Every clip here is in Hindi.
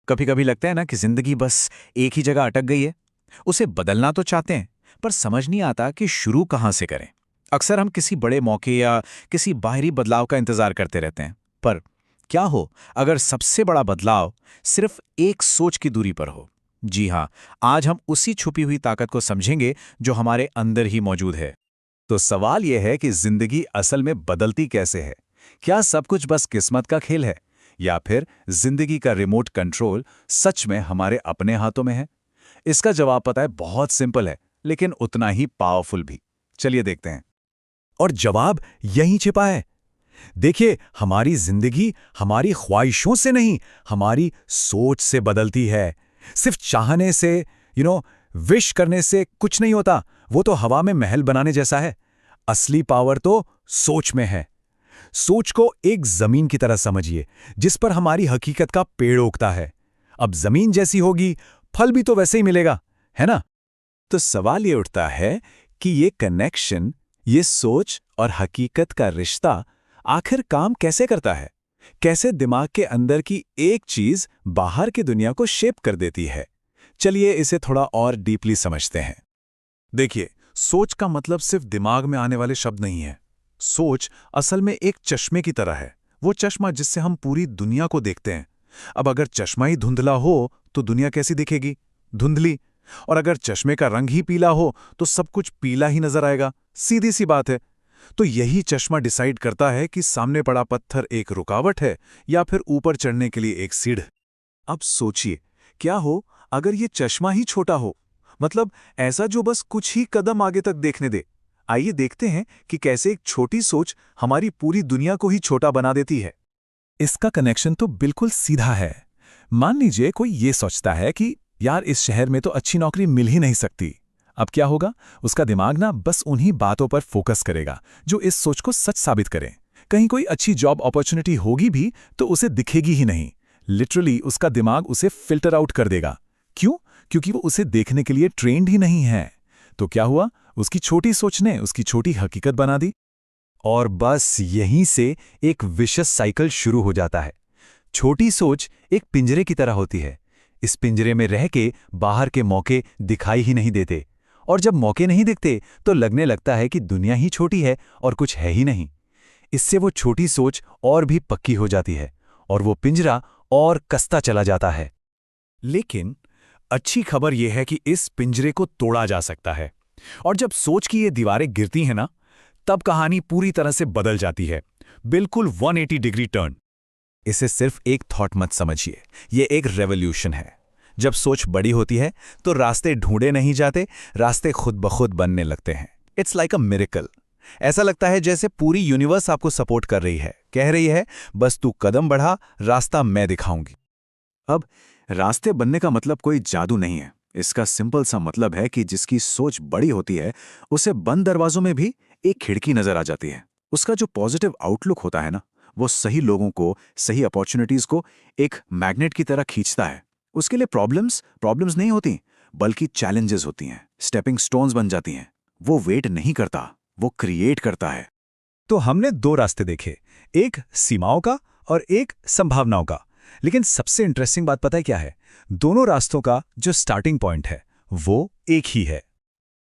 कभी कभी लगता है ना कि जिंदगी बस एक ही जगह अटक गई है। उसे बदलना तो चाहते हैं, पर समझ नहीं आता कि शुरू कहाँ से करें। अक्सर हम किसी बड़े मौके या किसी बाहरी बदलाव का इंतजार करते रहते हैं, पर क्या हो अगर सबसे बड़ा बदलाव सिर्फ एक सोच की दूरी पर हो। जी हाँ, आज हम उसी छुपी हुई ताकत को समझेंगे जो हमारे अंदर ही मौजूद है। तो सवाल यह है कि जिंदगी असल में बदलती कैसे है? क्या सब कुछ बस किस्मत का खेल है, या फिर जिंदगी का रिमोट कंट्रोल सच में हमारे अपने हाथों में है? इसका जवाब पता है बहुत सिंपल है, लेकिन उतना ही पावरफुल भी। चलिए देखते हैं। और जवाब यहीं छिपा है। देखिए, हमारी जिंदगी हमारी ख्वाहिशों से नहीं, हमारी सोच से बदलती है। सिर्फ चाहने से, विश करने से कुछ नहीं होता। वो तो हवा में महल बनाने जैसा है। असली पावर तो सोच में है। सोच को एक जमीन की तरह समझिए, जिस पर हमारी हकीकत का पेड़ उगता है। अब जमीन जैसी होगी, फल भी तो वैसे ही मिलेगा, है ना? तो सवाल ये उठता है कि ये कनेक्शन, ये सोच और हकीकत का रिश्ता आखिर काम कैसे करता है? कैसे दिमाग के अंदर की एक चीज बाहर की दुनिया को शेप कर देती है? चलिए इसे थोड़ा और डीपली समझते हैं। देखिए, सोच का मतलब सिर्फ दिमाग में आने वाले शब्द नहीं है। सोच असल में एक चश्मे की तरह है, वो चश्मा जिससे हम पूरी दुनिया को देखते हैं। अब अगर चश्मा ही धुंधला हो तो दुनिया कैसी दिखेगी? धुंधली। और अगर चश्मे का रंग ही पीला हो तो सब कुछ पीला ही नजर आएगा। सीधी सी बात है। तो यही चश्मा डिसाइड करता है कि सामने पड़ा पत्थर एक रुकावट है या फिर ऊपर चढ़ने के लिए एक सीढ़। अब सोचिए, क्या हो अगर ये चश्मा ही छोटा हो, मतलब ऐसा जो बस कुछ ही कदम आगे तक देखने दे। आइए देखते हैं कि कैसे एक छोटी सोच हमारी पूरी दुनिया को ही छोटा बना देती है। इसका कनेक्शन तो बिल्कुल सीधा है। मान लीजिए कोई ये सोचता है कि यार, इस शहर में तो अच्छी नौकरी मिल ही नहीं सकती। अब क्या होगा? उसका दिमाग ना बस उन्हीं बातों पर फोकस करेगा जो इस सोच को सच साबित करें। कहीं कोई अच्छी जॉब अपॉर्चुनिटी होगी भी तो उसे दिखेगी ही नहीं। लिटरली उसका दिमाग उसे फिल्टर आउट कर देगा। क्यों? क्योंकि वो उसे देखने के लिए ट्रेंड ही नहीं है। तो क्या हुआ? उसकी छोटी सोच ने उसकी छोटी हकीकत बना दी। और बस यहीं से एक विशेष साइकिल शुरू हो जाता है। छोटी सोच एक पिंजरे की तरह होती है। इस पिंजरे में रह के बाहर के मौके दिखाई ही नहीं देते, और जब मौके नहीं दिखते तो लगने लगता है कि दुनिया ही छोटी है और कुछ है ही नहीं। इससे वो छोटी सोच और भी पक्की हो जाती है और वो पिंजरा और कसता चला जाता है। लेकिन अच्छी खबर यह है कि इस पिंजरे को तोड़ा जा सकता है, और जब सोच की ये दीवारें गिरती हैं ना, तब कहानी पूरी तरह से बदल जाती है। बिल्कुल 180 डिग्री टर्न। इसे सिर्फ एक थॉट मत समझिए, ये एक रेवोल्यूशन है। जब सोच बड़ी होती है तो रास्ते ढूंढे नहीं जाते, रास्ते खुद ब खुद बनने लगते हैं। It's like a miracle. ऐसा लगता है जैसे पूरी यूनिवर्स आपको सपोर्ट कर रही है, कह रही है बस तू कदम बढ़ा, रास्ता मैं दिखाऊंगी। अब रास्ते बनने का मतलब कोई जादू नहीं है। इसका सिंपल सा मतलब है कि जिसकी सोच बड़ी होती है, उसे बंद दरवाजों में भी एक खिड़की नजर आ जाती है। उसका जो पॉजिटिव आउटलुक होता है ना, वो सही लोगों को, सही अपॉर्चुनिटीज को एक मैग्नेट की तरह खींचता है। उसके लिए प्रॉब्लम्स नहीं होती, बल्कि चैलेंजेस होती हैं, स्टेपिंग स्टोन्स बन जाती हैं। वो वेट नहीं करता, वो क्रिएट करता है। तो हमने दो रास्ते देखे, एक सीमाओं का और एक संभावनाओं का। लेकिन सबसे इंटरेस्टिंग बात पता है क्या है? दोनों रास्तों का जो स्टार्टिंग पॉइंट है वो एक ही है।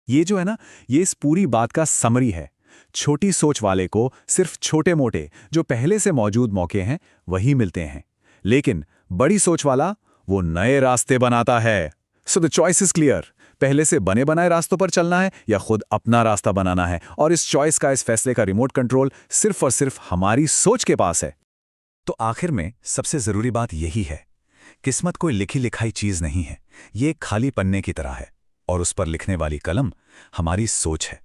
ये जो है ना, ये इस पूरी बात का समरी है। छोटी सोच वाले को सिर्फ छोटे मोटे जो पहले से मौजूद मौके हैं वही मिलते हैं, लेकिन बड़ी सोच वाला वो नए रास्ते बनाता है। So the choice is clear. पहले से बने बनाए रास्तों पर चलना है या खुद अपना रास्ता बनाना है, और इस चॉइस का, इस फैसले का रिमोट कंट्रोल सिर्फ और सिर्फ हमारी सोच के पास है। तो आखिर में सबसे जरूरी बात यही है, किस्मत कोई लिखी लिखाई चीज नहीं है। ये एक खाली पन्ने की तरह है, और उस पर लिखने वाली कलम हमारी सोच है।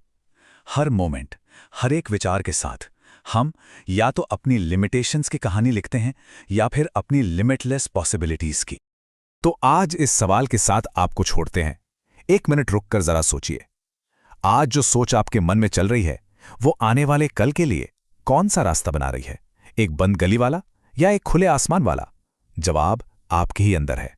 हर मोमेंट, हर एक विचार के साथ हम या तो अपनी लिमिटेशंस की कहानी लिखते हैं या फिर अपनी लिमिटलेस पॉसिबिलिटीज की। तो आज इस सवाल के साथ आपको छोड़ते हैं। 1 मिनट रुककर जरा सोचिए, आज जो सोच आपके मन में चल रही है वो आने वाले कल के लिए कौन सा रास्ता बना रही है? एक बंद गली वाला या एक खुले आसमान वाला? जवाब आपके ही अंदर है।